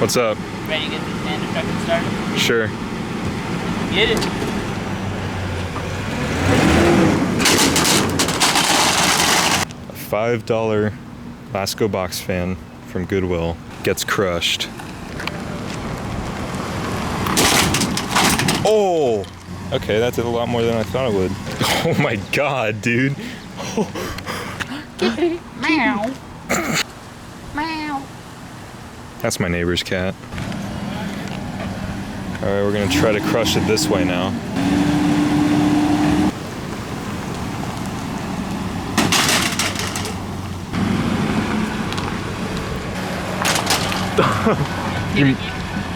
What's up? Ready to get this standard truck started? Sure. Get it. A $5 Lasko Box Fan from Goodwill gets crushed. Oh! Okay, that did a lot more than I thought it would. Oh my god, dude. Meow. Meow. That's my neighbor's cat. Alright, we're gonna try to crush it this way now.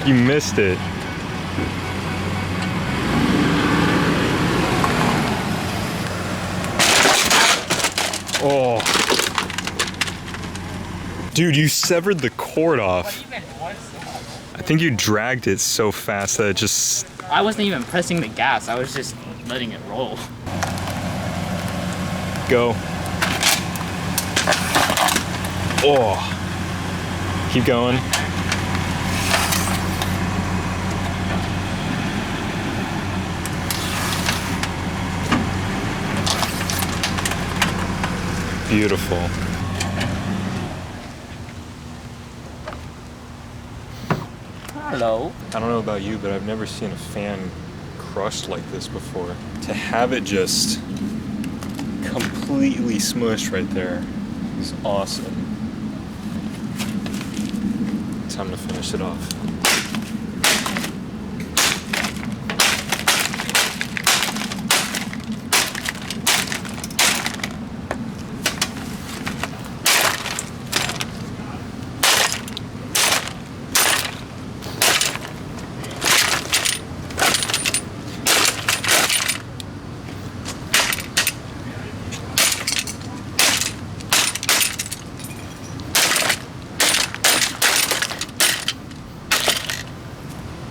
You missed it. Oh. Dude, you severed the cord off. I think you dragged it so fast that it just... I wasn't even pressing the gas, I was just letting it roll. Go. Oh. Keep going. Beautiful. Hello. I don't know about you, but I've never seen a fan crushed like this before. To have it just completely smushed right there is awesome. Time to finish it off.